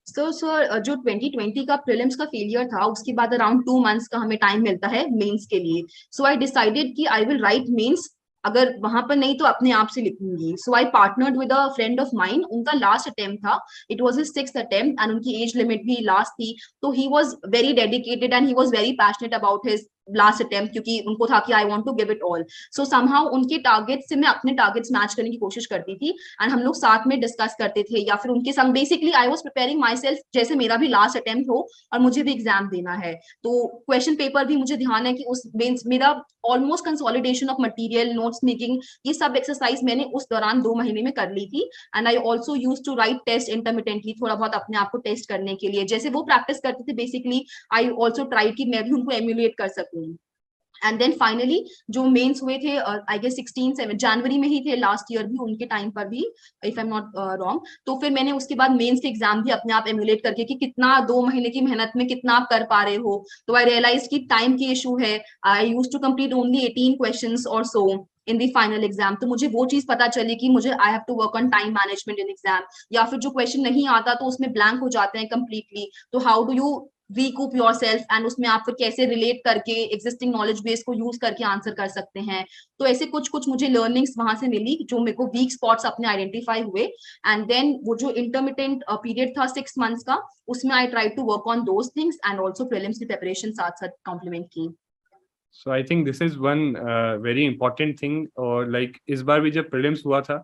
सर जो 2020 का प्रीलिम्स का फेलियर था, उसके बाद अराउंड 2 मंथ्स का हमें टाइम मिलता है मेंस के लिए। सो आई डिसाइडेड कि आई विल राइट मेंस, अगर वहां पर नहीं तो अपने आप से लिखूंगी। So I partnered with a friend of mine, उनका लास्ट अटेम्प्ट था, it was his 6th attempt, and उनकी एज लिमिट भी लास्ट थी। तो he was very dedicated and he was very passionate about his last attempt, क्योंकि उनको था कि I want to give it all. So somehow उनके टारगेट से मैं अपने टारगेट्स मैच करने की कोशिश करती थी, एंड हम लोग साथ में डिस्कस करते थे, या फिर उनके संग basically I was preparing my self जैसे मेरा भी लास्ट अटेम्प्ट हो और मुझे भी एग्जाम देना है। तो क्वेश्चन पेपर भी मुझे ध्यान है कि उस मेरा almost consolidation of material, notes making, ये सब एक्सरसाइज मैंने उस दौरान 2 महीने में कर ली थी। And I also use to write test intermittently, थोड़ा बहुत अपने आप को टेस्ट करने के लिए, जैसे वो प्रैक्टिस करते थे बेसिकली आई ऑल्सो ट्राई कि मैं भी उनको एम्यूलेट कर सकूं। एंड देन फाइनली जो मेंस हुए थे, आई गेस 16 जनवरी में ही थे लास्ट ईयर भी, उनके टाइम पर भी, if I am not wrong. तो फिर मैंने उसके बाद मेंस के एग्जाम भी अपने आप एम्यूलेट करके कि कितना 2 महीने की मेहनत में कितना आप कर पा रहे हो। तो आई रियलाइज कि टाइम की इशू है। I use to complete only 18 questions और so in the final exam. तो मुझे वो चीज पता चली कि मुझे I have to work on time management in exam, या फिर जो क्वेश्चन नहीं आता तो उसमें ब्लैंक हो जाते हैं कंप्लीटली। तो how do you recoup yourself, and उसमें आप फिर कैसे रिलेट करके एग्जिस्टिंग नॉलेज बेस को यूज करके आंसर कर सकते हैं। तो ऐसे कुछ कुछ मुझे लर्निंग्स वहां से मिली जो मेरे को वीक स्पॉट्स अपने आइडेंटिफाई हुए। एंड देन वो जो इंटरमिटेंट पीरियड था 6 months का, उसमें I try to work on those things and also prelims की प्रिपरेशन साथ साथ कॉम्प्लीमेंट की। So I think this is one very important thing. और like इस बार भी जब prelims हुआ था,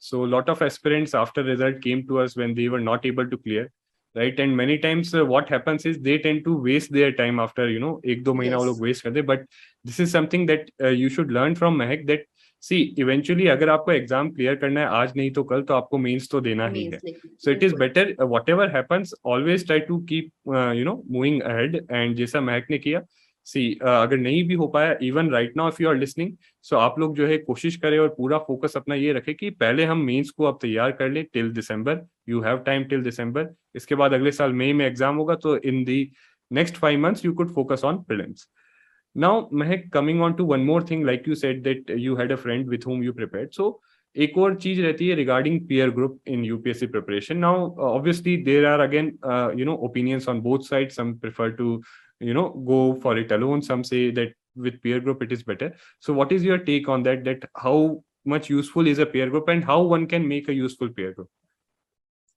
so lot of aspirants after result came to us when they were not able to clear, right? And many times what happens is they tend to waste their time after, you know, 1-2 महीना वो लोग waste करते. But this is something that you should learn from Mehak, that see eventually अगर आपको exam clear करना है आज नहीं तो कल, तो आपको मेंस तो देना ही है. So it is better whatever happens, always try to keep you know, moving ahead. And जैसा महक ने किया, सी अगर नहीं भी हो पाया, even right now if you are listening, so आप लोग जो है कोशिश करें और पूरा फोकस अपना ये रखें कि पहले हम मेंस को अब तैयार कर लें till December. You have time till दिसंबर. इसके बाद अगले साल मई में एग्जाम होगा, तो इन दी next 5 months you could focus on prelims. Now Mehak, coming on to one more thing, like you said that you had a friend with whom you prepared. So एक और चीज रहती है regarding peer group in UPSC preparation. Now obviously there are again you know, opinions on both sides. Some prefer to, you know, go for it alone. Some say that with peer group it is better. So what is your take on that, that how much useful is a peer group and how one can make a useful peer group?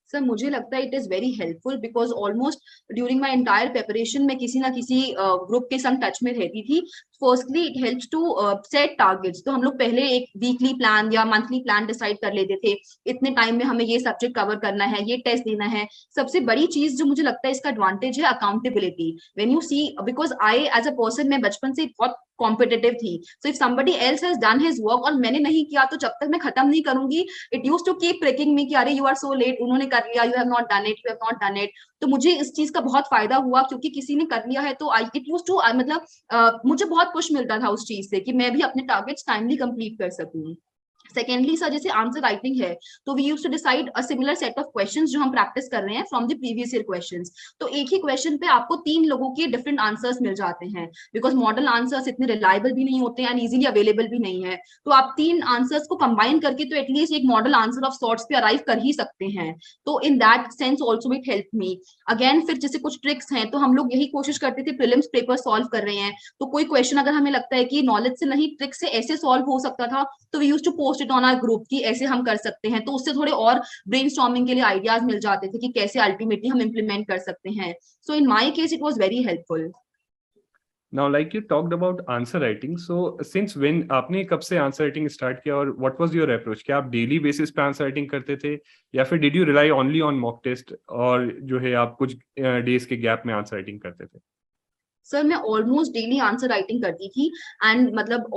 Sir मुझे लगता है it is very helpful because almost during my entire preparation में किसी ना किसी group के संग touch में रहती थी. Firstly it helps to set targets. तो हम लोग पहले एक वीकली प्लान या मंथली प्लान डिसाइड कर लेते थे, इतने टाइम में हमें ये सब्जेक्ट कवर करना है, ये टेस्ट देना है. सबसे बड़ी चीज जो मुझे लगता है इसका एडवांटेज है accountability. When you see, because I as a person, मैं बचपन से बहुत कॉम्पिटिटिव थी. So if somebody else has done his work और मैंने नहीं किया, तो जब तक मैं खत्म नहीं करूंगी, it use to keep pricking me कि अरे यू आर सो लेट, उन्होंने कर लिया, you have not done it, you have not done it. तो मुझे इस चीज का बहुत फायदा हुआ क्योंकि किसी ने कर लिया है, तो आई इट यूज टू मतलब मुझे बहुत पुश मिलता था उस चीज से कि मैं भी अपने टारगेट्स टाइमली कंप्लीट कर सकूं. सेकेंडली सर, जैसे आंसर राइटिंग है, तो we use to decide a similar set of questions जो हम प्रैक्टिस कर रहे हैं from the previous year questions. तो एक ही क्वेश्चन पे आपको 3 लोगों के डिफरेंट आंसर्स मिल जाते हैं बिकॉज मॉडल आंसर्स इतने रिलायबल भी नहीं होते एंड इजीली अवेलेबल भी नहीं है. तो आप 3 आंसर्स को कंबाइन करके तो एटलीस्ट एक मॉडल आंसर ऑफ सॉर्ट्स पे अराइव कर ही सकते हैं. तो in that sense also it help me. Again फिर जैसे कुछ ट्रिक्स हैं, तो हम लोग यही कोशिश करते थे, प्रीलिम्स पेपर सॉल्व कर रहे हैं तो कोई क्वेश्चन अगर हमें लगता है कि नॉलेज से नहीं ट्रिक से ऐसे सॉल्व हो सकता था, तो we use to post it on our group कि ऐसे हम कर सकते हैं. तो उससे थोड़े और ब्रेनस्टॉर्मिंग के लिए आइडियाज मिल जाते थे कि कैसे अल्टीमेटली हम इम्प्लीमेंट कर सकते हैं. So in my case it was very helpful. Now like you talked about answer writing, so since when आपने कब से answer writing start किया और what was your approach? क्या आप daily basis पे answer writing करते थे या फिर did you rely only on mock test और जो है आप कुछ days के gap में answer writing करते थे? सर मैं ऑलमोस्ट डेली आंसर राइटिंग करती थी एंड मतलब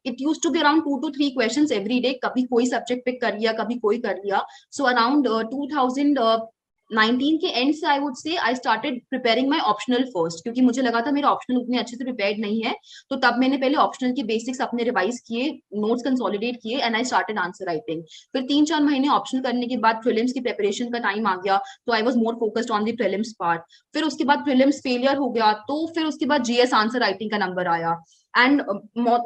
it use to be around 2 to 3 questions every day. कभी कोई सब्जेक्ट पिक कर लिया, कभी कोई कर लिया. सो अराउंड 2019 के एंड से आई वुड से I started preparing my optional first, क्योंकि मुझे लगा था मेरा ऑप्शनल उतने अच्छे से प्रिपेयर्ड नहीं है. तो तब मैंने पहले ऑप्शनल के बेसिक्स अपने रिवाइज किए, नोट्स कंसोलिडेट किए and I started answer writing. फिर 3-4 महीने ऑप्शनल करने के बाद प्रीलिम्स की प्रिपरेशन का टाइम आ गया, तो I was more focused on the prelims part. फिर उसके बाद प्रीलिम्स फेलियर हो गया, तो फिर उसके बाद जीएस आंसर राइटिंग का नंबर आया. And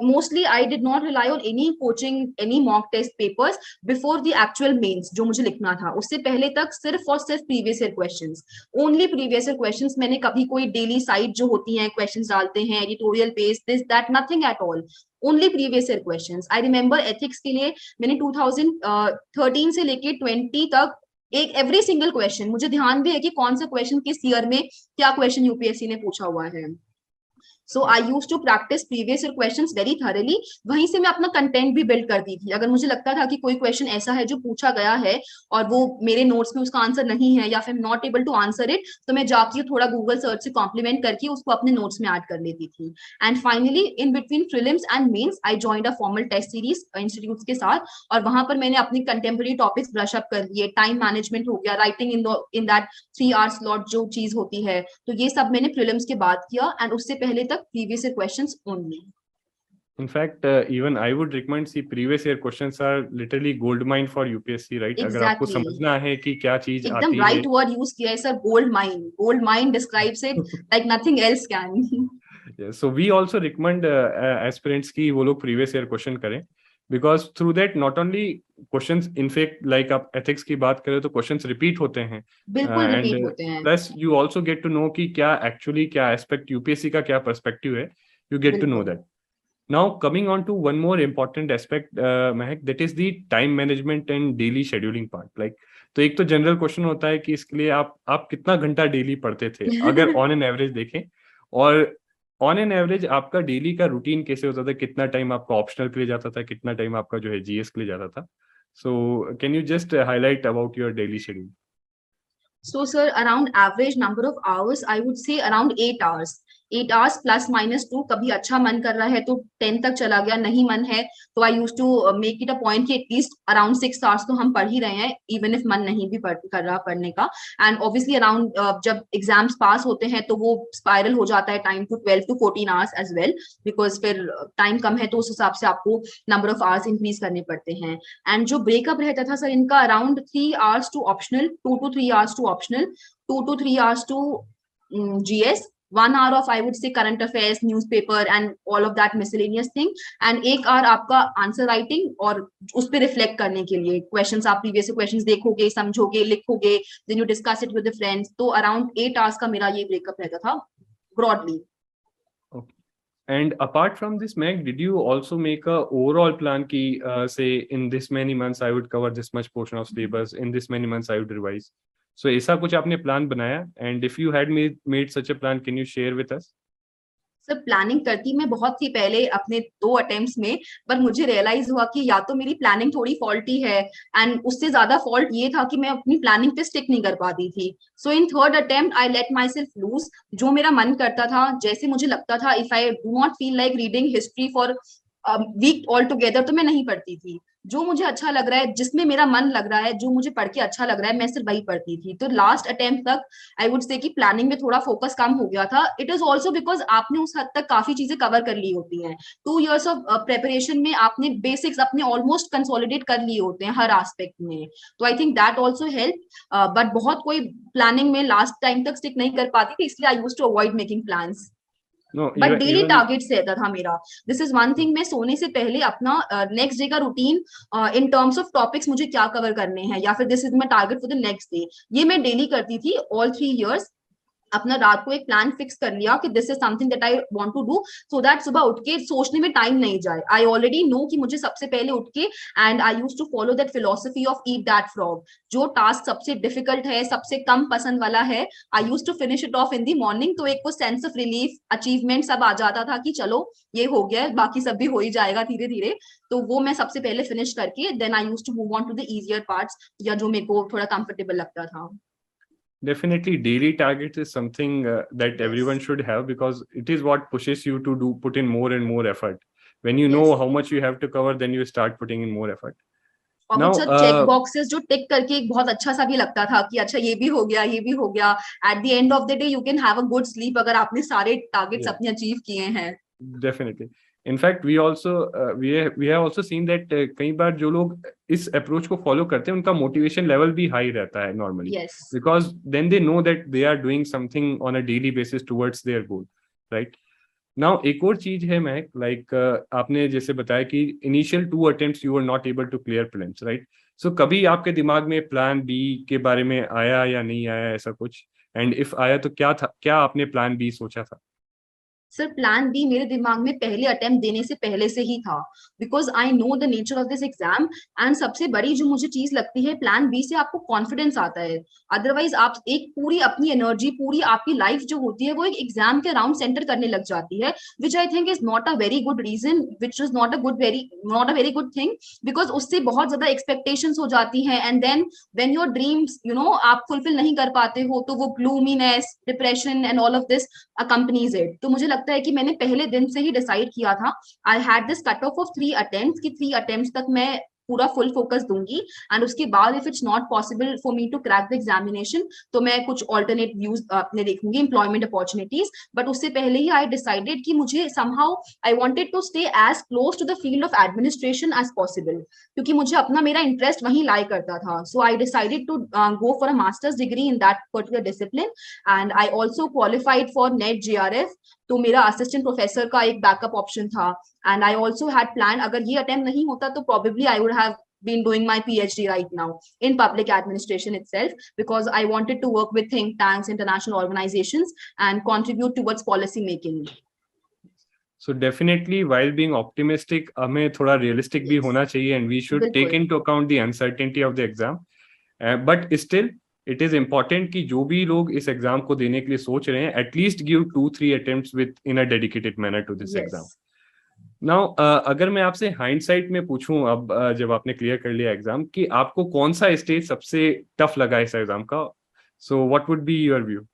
mostly I did not rely on any coaching, any mock test papers before the actual mains जो मुझे लिखना था. उससे पहले तक सिर्फ और सिर्फ previous year questions, only previous year questions. मैंने कभी कोई डेली साइट जो होती है क्वेश्चंस डालते हैं, editorial page, this that, nothing at all, only previous year questions. I remember ethics के लिए मैंने 2013 से लेके 20 तक एक एवरी सिंगल क्वेश्चन, मुझे ध्यान भी है कि कौन सा क्वेश्चन किस ईयर में क्या क्वेश्चन यूपीएससी ने पूछा हुआ है. So I use to practice previous year questions very thoroughly. वहीं से मैं अपना कंटेंट भी बिल्ड करती थी. अगर मुझे लगता था कि कोई क्वेश्चन ऐसा है जो पूछा गया है और वो मेरे नोट्स में उसका आंसर नहीं है या फिर not able to answer it, तो मैं जाके थोड़ा गूगल सर्च से कॉम्प्लीमेंट करके उसको अपने नोट्स में ऐड कर लेती थी. And finally in between prelims and mains I joined a formal test series institute के साथ, और वहां पर मैंने अपनी कंटेम्प्रेरी टॉपिक्स ब्रश अप कर लिए. टाइम मैनेजमेंट हो गया, writing in that 3 hour slot जो चीज होती है, तो ये सब मैंने प्रीलिम्स के बाद किया. एंड उससे पहले तक previous year questions only. In fact, even I would recommend, see, previous year questions are literally gold mine for UPSC, right? Exactly. अगर आपको समझना है कि क्या चीज आती है. एकदम राइट वर्ड यूज किया है sir, gold mine. Gold mine describes it like nothing else can. Yeah, so we also recommend aspirants की वो लोग previous year question करें. because through that not only questions, in fact like आप ethics की बात करें तो questions repeat होते हैं, बिल्कुल and रिपीट होते हैं। plus you also get to know कि क्या actually क्या aspect UPSC का क्या perspective है, you get to know बिल्कुल। that. Now coming on to one more important aspect, Mehak, that is the time management and daily scheduling part. Like, तो एक तो जनरल क्वेश्चन होता है कि इसके लिए आप कितना घंटा डेली पढ़ते थे अगर ऑन एन एवरेज देखें, और ऑन एन एवरेज आपका डेली का रूटीन कैसे होता था, कितना टाइम आपका ऑप्शनल के लिए जाता था, कितना टाइम आपका जो है जीएस के लिए जाता था. So can you just highlight about your daily schedule? So, sir, around average number of hours, I would say around 8 hours. 8 hours plus minus 2. कभी अच्छा मन कर रहा है तो 10 तक चला गया, नहीं मन है तो I use to make it a point कि एटलीस्ट अराउंड 6 hours तो हम पढ़ ही रहे हैं, इवन इफ मन नहीं भी कर रहा पढ़ने का. एंड ऑब्वियसली अराउंड जब एग्जाम्स पास होते हैं तो वो स्पाइरल हो जाता है time to 12 to 14 hours as well, because फिर टाइम कम है तो उस हिसाब से आपको नंबर ऑफ आवर्स इंक्रीज करने पड़ते हैं. एंड जो ब्रेकअप रहता था सर इनका around 3 hours to optional, 2 to 3 hours to optional, 2 to 3 hours to GS, 1 hour of I would say current affairs, newspaper and all of that miscellaneous thing, and 1 hour आपका answer writing और उस पे reflect करने के लिए questions, आप previous questions देखोगे, समझोगे, लिखोगे, then you discuss it with the friends. तो अराउंड 8 hours का मेरा ये ब्रेकअप रहता था broadly. And apart from this, Meg, did you also make a overall plan ki say in this many months I would cover this much portion of syllabus, in this many months I would revise? So ऐसा कुछ आपने plan बनाया? And if you had made such a plan, can you share with us? Sir planning करती मैं बहुत थी पहले अपने 2 अटेम्प्ट्स में, पर मुझे रियलाइज हुआ कि या तो मेरी प्लानिंग थोड़ी फॉल्टी है, एंड उससे ज्यादा फॉल्ट ये था कि मैं अपनी प्लानिंग पे स्टिक नहीं कर पाती थी. So in third attempt I let myself loose. जो मेरा मन करता था, जैसे मुझे लगता था, if I do not feel like reading history for week altogether, तो मैं नहीं पढ़ती थी. जो मुझे अच्छा लग रहा है, जिसमें मेरा मन लग रहा है, जो मुझे पढ़ के अच्छा लग रहा है, मैं सिर्फ वही पढ़ती थी. तो लास्ट अटेम्प्ट तक आई वुड से कि प्लानिंग में थोड़ा फोकस कम हो गया था. इट इज ऑल्सो बिकॉज आपने उस हद तक काफी चीजें कवर कर ली होती हैं. 2 years ऑफ प्रेपरेशन में आपने बेसिक्स अपने ऑलमोस्ट कंसोलिडेट कर लिए होते हैं हर एस्पेक्ट में. तो I think that also help. But बहुत कोई प्लानिंग में लास्ट टाइम तक स्टिक नहीं कर पाती थी, इसलिए I use to avoid making plans. No, but daily even targets रहता था मेरा. दिस इज वन थिंग, मैं सोने से पहले अपना नेक्स्ट डे का routine in terms of topics मुझे क्या कवर करने हैं, या फिर this is my target for the next day, ये मैं डेली करती थी ऑल 3 years. अपना रात को एक प्लान फिक्स कर लिया कि this is something that I want to do, so that सुबह उठ के सोचने में टाइम नहीं जाए. आई ऑलरेडी नो कि मुझे सबसे पहले उठ के, and I use to follow that philosophy of eat that frog. जो टास्क सबसे डिफिकल्ट है, सबसे कम पसंद वाला है, I use to finish it off in the morning. तो एक वो सेंस ऑफ रिलीफ, अचीवमेंट सब आ जाता था कि चलो ये हो गया, बाकी सब भी हो ही जाएगा धीरे धीरे. तो वो मैं सबसे पहले फिनिश करके then I use to move on to the easier parts, या जो मेरे को थोड़ा कंफर्टेबल लगता था. definitely daily targets is something that everyone should have, because it is what pushes you to put in more and more effort. When you know how much you have to cover, then you start putting in more effort. और Now, कुछ check boxes जो टिक करके एक बहुत अच्छा सा भी लगता था कि अच्छा ये भी हो गया, ये भी हो गया. At the end of the day you can have a good sleep अगर आपने सारे टारगेट्स अपने अचीव किए हैं. Definitely. In fact, we have also seen that कई बार जो लोग इस अप्रोच को फॉलो करते हैं उनका मोटिवेशन लेवल भी हाई रहता है normally, Yes. because then they know that they are doing something on a daily basis towards their goal, right? Now एक और चीज है महक, like आपने जैसे बताया कि initial 2 attempts you were not able to clear prelims, right? So कभी आपके दिमाग में प्लान बी के बारे में आया या नहीं आया ऐसा कुछ, and if आया तो क्या था, क्या आपने प्लान बी सोचा था? सर प्लान बी मेरे दिमाग में पहले अटेम्प्ट देने से पहले से ही था, because I know the nature of this exam. And सबसे बड़ी जो मुझे चीज लगती है, प्लान बी से आपको कॉन्फिडेंस आता है. अदरवाइज आप एक पूरी अपनी एनर्जी, पूरी आपकी लाइफ जो होती है वो एक एग्जाम के अराउंड सेंटर करने लग जाती है, which I think is not a very good reason, which is not a very good thing, because उससे बहुत ज्यादा एक्सपेक्टेशंस हो जाती है. And then when your dreams आप फुलफिल नहीं कर पाते हो, तो वो gloominess, depression and all of this accompanies it. तो मुझे लगता है कि मैंने पहले दिन से ही डिसाइड किया था, I had this cut off 3 attempts कि 3 अटेम्प्ट्स तक मैं पूरा फुल फोकस दूंगी, एंड उसके बाद if it's not possible for me to crack the examination तो मैं कुछ ऑल्टरनेट व्यूज अपने देखूंगी, एम्प्लॉयमेंट अपॉर्चुनिटीज. बट उससे पहले ही आई डिसाइडेड कि मुझे somehow I wanted to stay as close to the field of administration as possible, क्योंकि मुझे अपना मेरा इंटरेस्ट वहीं लाई करता था. So I decided to go for a master's degree in that particular discipline, and I also qualified for NET JRF. तो मेरा assistant professor का एक बैकअप ऑप्शन था. And I also had plan, अगर ये अटेम्प्ट नहीं होता तो probably I would have been doing my PhD right now in public administration itself, because I wanted to work with think tanks, international organizations, and contribute towards policy making. So definitely, while being optimistic, हमें थोड़ा realistic भी Yes. होना चाहिए, and we should take बिल्कुल. into account the uncertainty of the exam. But still, it is important कि जो भी लोग इस एग्जाम को देने के लिए सोच रहे हैं, at least give 2-3 attempts with in a dedicated manner to this Yes. exam. Now, अगर मैं आपसे हाइंडसाइट में पूछूं, अब जब आपने क्लियर कर लिया एग्जाम, कि आपको कौन सा स्टेज सबसे टफ लगा इस एग्जाम का, so what would be your view?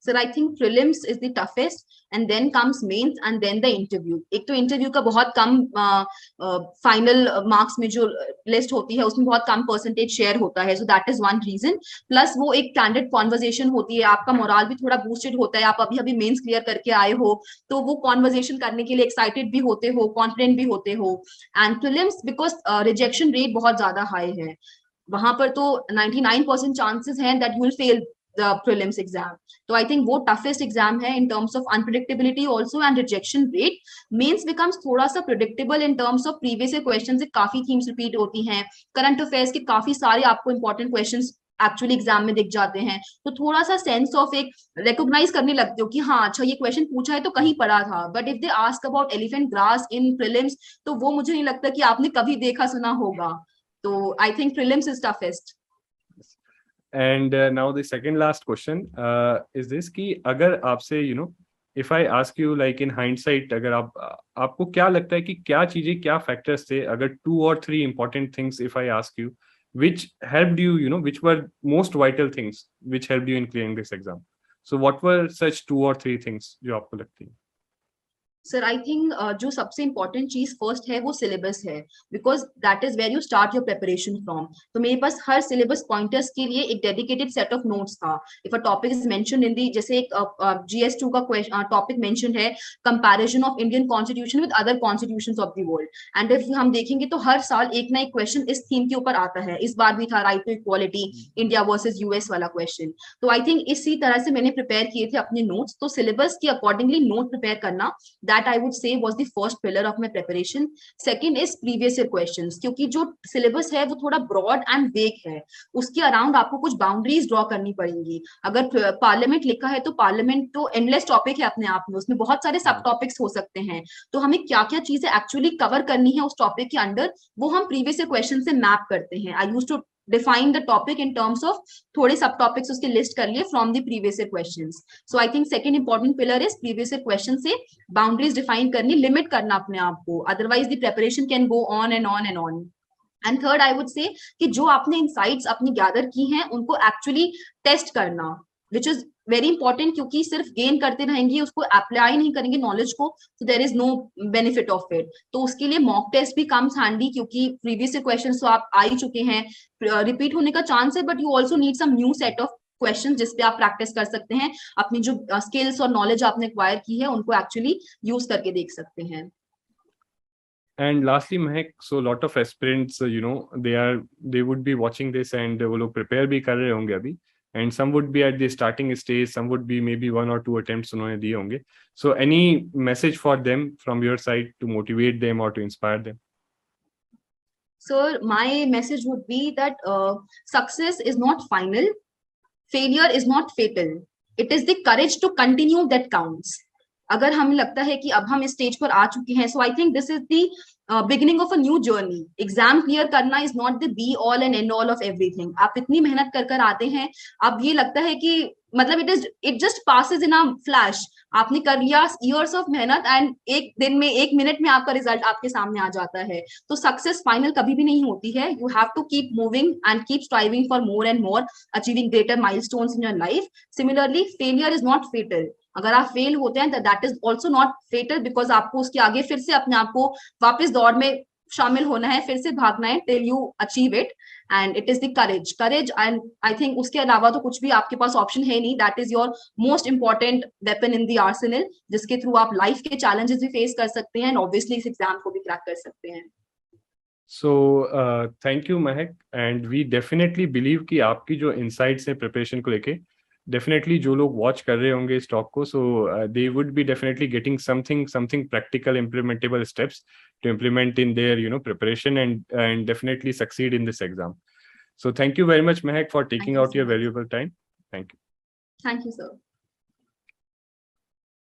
Sir, I think prelims is the toughest, and then comes mains, and then the interview. एक तो interview का बहुत कम final marks में जो list होती है उसमें बहुत कम percentage share होता है, so that is one reason. Plus वो एक candid conversation होती है, आपका मोरल भी थोड़ा boosted होता है, आप अभी मेंस क्लियर करके आए हो तो वो conversation करने के लिए excited भी होते हो, confident भी होते हो. And prelims because rejection rate बहुत ज्यादा high है, वहां पर तो 99% chances हैं that you will fail the prelims exam. So I think वो toughest exam है in terms of unpredictability also and rejection rate. Mains becomes थोड़ा सा predictable in terms of previous year questions से काफी themes repeat होती हैं, current affairs के काफी सारे आपको important questions एक्चुअली एग्जाम में दिख जाते हैं, तो थोड़ा सा सेंस ऑफ एक रिकॉग्नाइज करने लगते हो कि हाँ अच्छा ये क्वेश्चन पूछा है तो कहीं पढ़ा था. But if they ask about elephant grass in prelims तो वो मुझे नहीं लगता कि आपने कभी देखा सुना होगा. तो I think prelims is toughest. And now the second last question is this कि अगर आपसे if I ask you like in hindsight, अगर आपको क्या लगता है कि क्या चीजें, क्या factors थे, अगर 2 or 3 important things if I ask you, which helped you, which were most vital things which helped you in clearing this exam, so what were such 2 or 3 things जो आपको लगती है? सर आई थिंक जो सबसे important चीज first है वो syllabus है, because that is where you start your preparation from. तो मेरे पास हर सिलेबस पॉइंटर्स के लिए एक डेडिकेटेड सेट ऑफ नोट्स था. If a topic is mentioned in the, जैसे एक GS2 का टॉपिक मेंशन है comparison of Indian constitution with other constitutions of the world, and if हम देखेंगे तो हर साल एक ना एक क्वेश्चन इस थीम के ऊपर आता है. इस बार भी था right to equality, India versus US वाला क्वेश्चन. तो आई थिंक इसी तरह से मैंने प्रिपेयर किए थे अपने नोट्स. तो सिलेबस के अकॉर्डिंगली नोट प्रिपेयर करना, that I would say was the first pillar of my preparation. Second is previous year questions, क्योंकि जो syllabus है वो थोड़ा broad and vague है, उसके अराउंड आपको कुछ बाउंड्रीज ड्रॉ करनी पड़ेंगी. अगर पार्लियामेंट लिखा है तो पार्लियामेंट तो एंडलेस टॉपिक है अपने आप में, उसमें बहुत सारे सब टॉपिक्स हो सकते हैं. तो हमें क्या क्या चीजें एक्चुअली कवर करनी है उस टॉपिक के अंडर, वो हम प्रीवियस ईयर क्वेश्चन से मैप करते हैं. I use to define the topic in terms of थोड़े सब टॉपिक्स उसके लिस्ट कर लिए from the previous year questions. So I think second important pillar is previous year question से boundaries define करनी, limit करना अपने आप को, otherwise the preparation can go on and on and on. And third I would say कि जो आपने insights अपनी gather की हैं उनको actually test करना, which is वेरी इंपॉर्टेंट, क्योंकि सिर्फ गेन करते रहेंगे उसको अप्लाई नहीं करेंगे नॉलेज को, तो there is no benefit of it. तो उसके लिए मॉक टेस्ट भी कम्स हैंडी, क्योंकि प्रीवियस क्वेश्चंस तो आप आ ही चुके हैं, रिपीट होने का चांस है, but you also need some new set of question जिसपे आप प्रैक्टिस कर सकते हैं, अपनी जो स्किल्स और नॉलेज आपने एक्वायर की है उनको एक्चुअली यूज करके देख सकते हैं. And lastly, Mehak, so lot of aspirants, they would be watching this and वो लोग prepare भी कर रहे होंगे अभी, and some would be at the starting stage, some would be maybe 1 or 2 attempts उन्होंने दिए होंगे. So any message for them from your side to motivate them or to inspire them? So my message would be that success is not final, failure is not fatal, it is the courage to continue that counts. अगर हमें लगता है कि अब हम इस stage पर आ चुके हैं, so I think this is the beginning of a new journey. Exam clear करना is not the be all and end all of everything. आप इतनी मेहनत कर कर आते हैं, अब ये लगता है कि मतलब it just passes in a flash. आपने कर लिया इयर्स ऑफ मेहनत एंड एक दिन में, एक मिनट में आपका रिजल्ट आपके सामने आ जाता है. तो सक्सेस फाइनल कभी भी नहीं होती है. You have to keep moving and keep striving for more and more, achieving greater milestones in your life. Similarly failure is not fatal. अगर आप फेल होते हैं that is also not fatal, because आपको उसके आगे फिर से अपने आप को वापस दौड़ में शामिल होना है, फिर से भागना है till you achieve it. And it is the courage and I think उसके अलावा तो कुछ भी आपके पास ऑप्शन है नहीं. That is your most important weapon in the Arsenal, जिसके थ्रू आप लाइफ के चैलेंजेस भी फेस कर सकते हैं एंड ऑब्वियसली इस एग्जाम को भी क्रैक कर सकते हैं. So thank you Mehak, and we definitely believe कि आपकी जो insights हैं preparation को लेके, definitely जो लोग watch कर रहे होंगे इस talk को, so they would be definitely getting something practical, implementable steps to implement in their preparation and definitely succeed in this exam. So thank you very much, Mehak, for taking you out so your much. valuable time. Thank you. Thank you, sir.